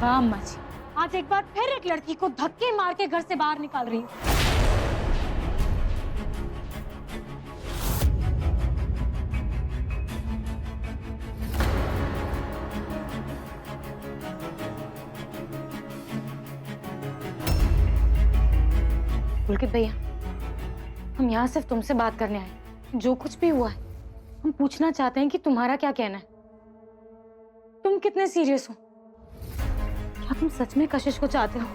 वाह अम्मा जी, आज एक बार फिर एक लड़की को धक्के मार के घर से बाहर निकाल रही हूँ। पुलकित भैया, हम यहाँ सिर्फ तुमसे बात करने आए। जो कुछ भी हुआ है, हम पूछना चाहते हैं कि तुम्हारा क्या कहना है। तुम कितने सीरियस हो? क्या तुम सच में कशिश को चाहते हो?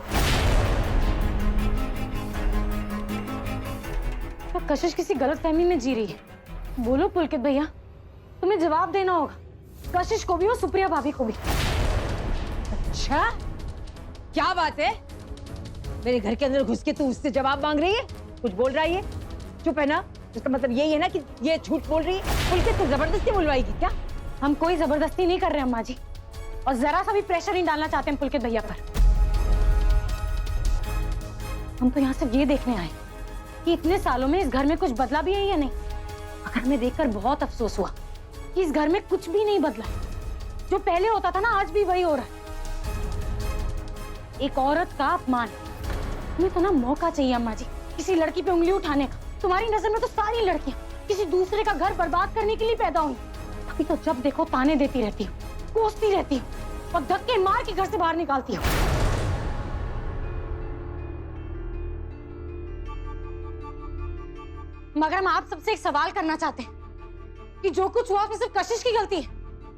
क्या कशिश किसी गलतफहमी में जी रही है? बोलो पुलकित भैया, तुम्हें जवाब देना होगा, कशिश को भी और सुप्रिया भाभी को भी। अच्छा, क्या बात है? मेरे घर के अंदर घुस के तू उससे जवाब मांग रही है? कुछ बोल रहा है? चुप है ना? इसका मतलब यही है ना कि ये झूठ बोल रही है? पुलकित तो जबरदस्ती बुलवाएगी क्या? हम कोई जबरदस्ती नहीं कर रहे अम्मा जी, और जरा सा भी प्रेशर नहीं डालना चाहते हैं पुलकित भैया पर। हम तो यहाँ सिर्फ ये देखने आए कि इतने सालों में इस घर में कुछ बदला भी है या नहीं। मगर हमें देखकर बहुत अफसोस हुआ कि इस घर में कुछ भी नहीं बदला। जो पहले होता था ना, आज भी वही हो रहा है। एक औरत का अपमान। हमें तो ना मौका चाहिए अम्मा जी, किसी लड़की पे उंगली उठाने का। तुम्हारी नजर में तो सारी लड़कियां किसी दूसरे का घर बर्बाद करने के लिए पैदा हुई। अभी तो जब देखो ताने देती रहती हूँ, कोसती रहती हूँ और धक्के मार के घर से बाहर निकालती हूँ। मगर हम आप सबसे एक सवाल करना चाहते हैं कि जो कुछ हुआ उसमें सिर्फ कशिश की गलती है,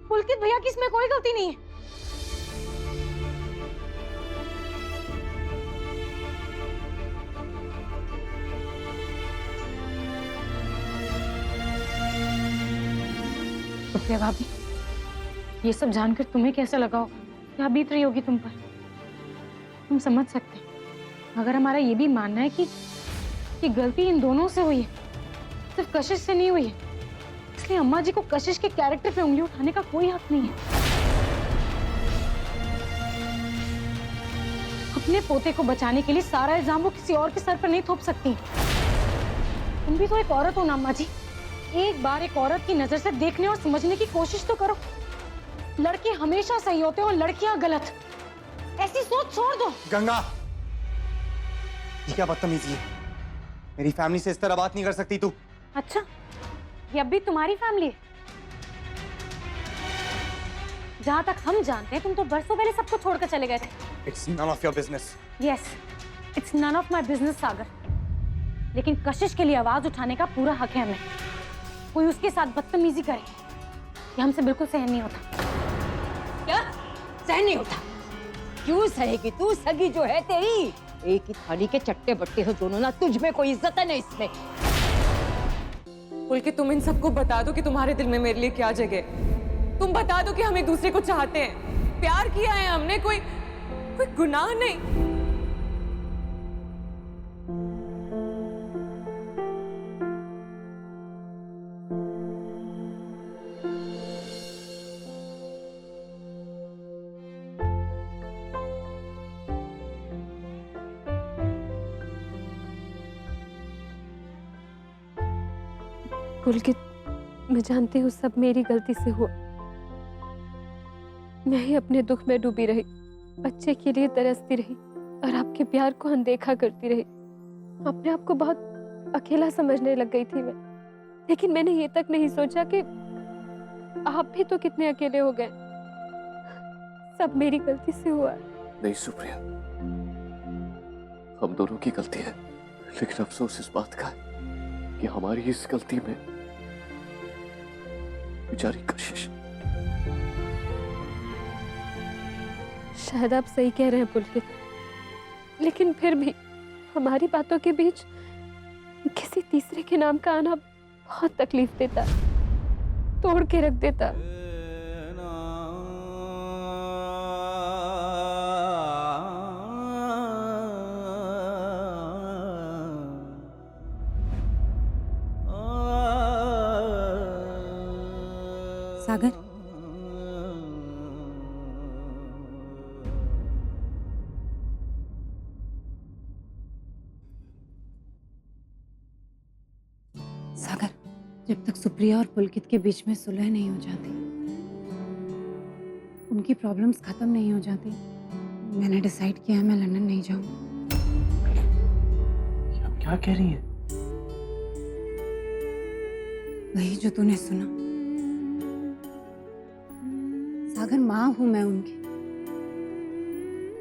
पुलकित भैया की इसमें कोई गलती नहीं है। सुप्रिया भाभी, ये सब जानकर तुम्हें कैसा लगा होगा? क्या बीत रही होगी तुम पर? तुम समझ सकते हैं। अगर हमारा ये भी मानना है कि गलती इन दोनों से हुई है, सिर्फ कशिश से नहीं हुई है, इसलिए अम्मा जी को कशिश के कैरेक्टर पे उंगली उठाने का कोई हक नहीं है। अपने पोते को बचाने के लिए सारा इल्जाम वो किसी और के सर पर नहीं थोप सकती। तुम भी तो एक औरत हो ना अम्मा जी, एक बार एक औरत की नजर से देखने और समझने की कोशिश तो करो। लड़के हमेशा सही होते हैं और लड़कियां गलत। ऐसी सोच छोड़ दो। गंगा, ये क्या बदतमीजी है? मेरी फैमिली से इस तरह बात नहीं कर सकती तू। अच्छा, ये अब भी तुम्हारी फैमिली है? जहां तक हम जानते हैं, तुम तो बरसों पहले सबको छोड़कर चले गए थे। It's none of your business. Yes, it's none of my business, सागर। लेकिन कशिश के लिए आवाज उठाने का पूरा हक है हमें। कोई उसके साथ बदतमीजी करे, ये हमसे बिल्कुल सहन नहीं होता। क्या सहन नहीं होता? क्यों सहेगी तू? सगी जो है तेरी, एक ही थाली के चट्टे बट्टे हो दोनों ना। तुझ में कोई इज्जत है ना इसमें। पुलकित, तुम इन सबको बता दो कि तुम्हारे दिल में मेरे लिए क्या जगह है। तुम बता दो कि हम एक दूसरे को चाहते हैं, प्यार किया है हमने, कोई गुनाह नहीं। पुलकित, मैं जानती हूँ सब मेरी गलती से हुआ। मैं ही अपने दुख में डूबी रही, बच्चे के लिए तरसती रही और आपके प्यार को अनदेखा करती रही। अपने आप को बहुत अकेला समझने लग गई थी मैं। लेकिन मैंने ये तक नहीं सोचा कि आप भी तो कितने अकेले हो गए। सब मेरी गलती से हुआ। नहीं सुप्रिया, हम दोनों की गलती है, लेकिन अफसोस इस बात का है कि हमारी इस गलती में बेचारी कशिश। शायद आप सही कह रहे हैं पुलकित, लेकिन फिर भी हमारी बातों के बीच किसी तीसरे के नाम का आना बहुत तकलीफ देता, तोड़ के रख देता। सागर, सागर, जब तक सुप्रिया और पुलकित के बीच में सुलह नहीं हो जाती, उनकी प्रॉब्लम्स खत्म नहीं हो जाती, मैंने डिसाइड किया है मैं लंदन नहीं जाऊंगी। ये आप क्या कह रही हैं? वही जो तूने सुना। सागर, माँ हूं मैं उनकी।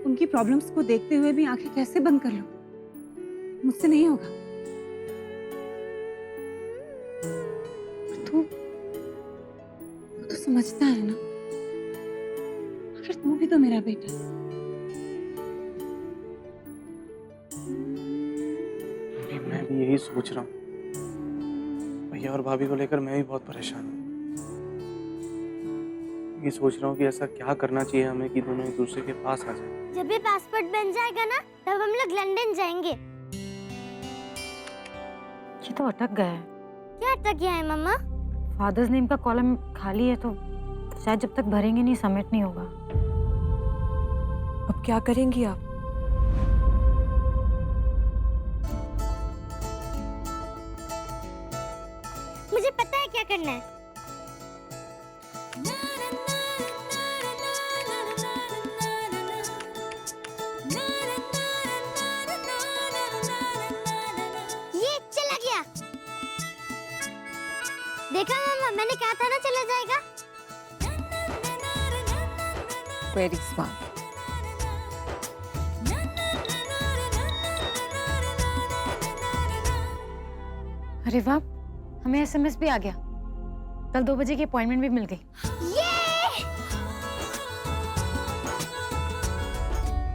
उनकी प्रॉब्लम्स को देखते हुए भी आंखें कैसे बंद कर लूं? मुझसे नहीं होगा। और तू तो समझता है ना, आखिर तू भी तो मेरा बेटा है। अभी मैं भी यही सोच रहा हूँ। भैया और भाभी को लेकर मैं भी बहुत परेशान हूँ। ये सोच रहा हूँ कि ऐसा क्या करना चाहिए हमें कि दोनों एक दूसरे के पास आ जाए। जब भी पासपोर्ट बन जाएगा ना, तब हम लोग लंदन जाएंगे। ये तो अटक गया है। क्या अटक गया है मम्मा? फादर्स नेम का कॉलम खाली है, तो शायद जब तक भरेंगे नहीं सबमिट नहीं होगा। अब क्या करेंगी आप? मुझे पता है क्या करना है। ये चला गया। देखा मम्मा, मैंने कहा था ना चला जाएगा। Very smart. अरे वाह, हमें एसएमएस भी आ गया। कल 2 बजे की अपॉइंटमेंट भी मिल गई।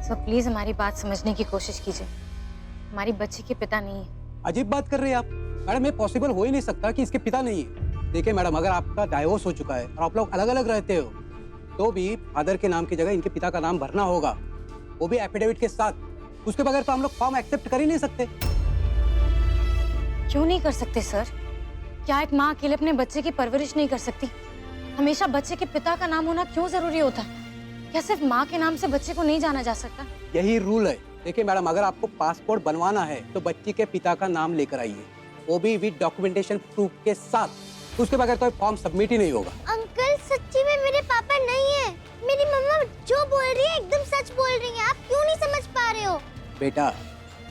सो प्लीज हमारी बात समझने की कोशिश कीजिए। हमारी बच्ची के पिता नहीं है। अजीब बात कर रहे हैं आप मैडम। ये पॉसिबल हो ही नहीं सकता कि इसके पिता नहीं है। देखिए मैडम, अगर आपका डाइवोर्स हो चुका है और आप लोग अलग अलग रहते हो, तो भी फादर के नाम की जगह इनके पिता का नाम भरना होगा, वो भी एफिडेविट के साथ। उसके बगैर तो हम लोग फॉर्म एक्सेप्ट कर ही नहीं सकते। क्यों नहीं कर सकते सर? क्या एक माँ अकेले अपने बच्चे की परवरिश नहीं कर सकती? हमेशा बच्चे के पिता का नाम होना क्यों जरूरी होता है? क्या सिर्फ माँ के नाम से बच्चे को नहीं जाना जा सकता? यही रूल है। देखिए मैडम, अगर आपको पासपोर्ट बनवाना है तो बच्ची के पिता का नाम लेकर आइए, वो भी विद डॉक्यूमेंटेशन प्रूफ के साथ। उसके बगैर तो फॉर्म सबमिट ही नहीं होगा। अंकल, सच्ची में मेरे पापा नहीं है। मेरी मम्मा जो बोल रही है एकदम सच बोल रही है। आप क्यों नहीं समझ पा रहे हो? बेटा,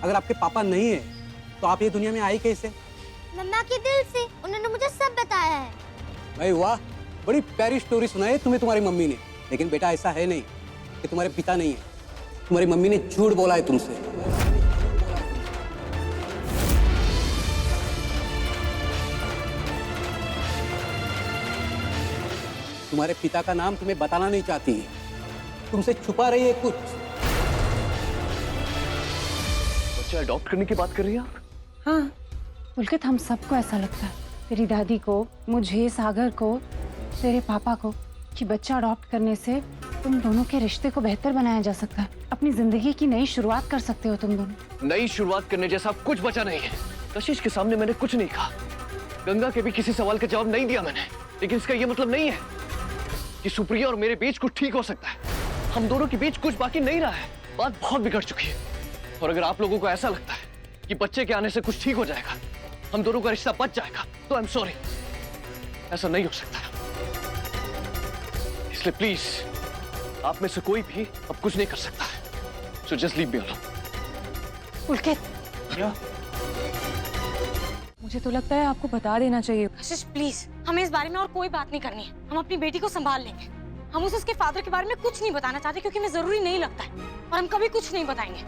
अगर आपके पापा नहीं है तो आप ये दुनिया में आई कैसे? मम्मा के दिल से। उन्होंने मुझे सब बताया है। भाई वाह, बड़ी प्यारी स्टोरी सुनाई है तुम्हें तुम्हारी मम्मी ने। लेकिन बेटा, ऐसा है नहीं कि तुम्हारे पिता नहीं है। तुम्हारी मम्मी ने झूठ बोला है तुमसे। तुम्हारे पिता का नाम तुम्हें बताना नहीं चाहती है, तुमसे छुपा रही है कुछ। बच्चा अडॉप्ट करने की बात कर रही है आप? हाँ पुलकित, हम सबको ऐसा लगता है, तेरी दादी को, मुझे, सागर को, तेरे पापा को, कि बच्चा अडॉप्ट करने से तुम दोनों के रिश्ते को बेहतर बनाया जा सकता है। अपनी जिंदगी की नई शुरुआत कर सकते हो तुम दोनों। नई शुरुआत करने जैसा कुछ बचा नहीं है। कशिश के सामने मैंने कुछ नहीं कहा, गंगा के भी किसी सवाल का जवाब नहीं दिया मैंने। लेकिन इसका ये मतलब नहीं है कि सुप्रिया और मेरे बीच कुछ ठीक हो सकता है। हम दोनों के बीच कुछ बाकी नहीं रहा है। बात बहुत बिगड़ चुकी है। और अगर आप लोगों को ऐसा लगता है कि बच्चे के आने से कुछ ठीक हो जाएगा, हम दोनों का रिश्ता बच जाएगा, तो आई एम सॉरी, ऐसा नहीं हो सकता। इसलिए प्लीज, आप में से कोई भी अब कुछ नहीं कर सकता है। So just leave me alone. Pulkit, क्या? मुझे तो लगता है आपको बता देना चाहिए। कशिश प्लीज, हमें इस बारे में और कोई बात नहीं करनी है। हम अपनी बेटी को संभाल लेंगे। हम उसे उसके फादर के बारे में कुछ नहीं बताना चाहते, क्योंकि हमें जरूरी नहीं लगता है, और हम कभी कुछ नहीं बताएंगे।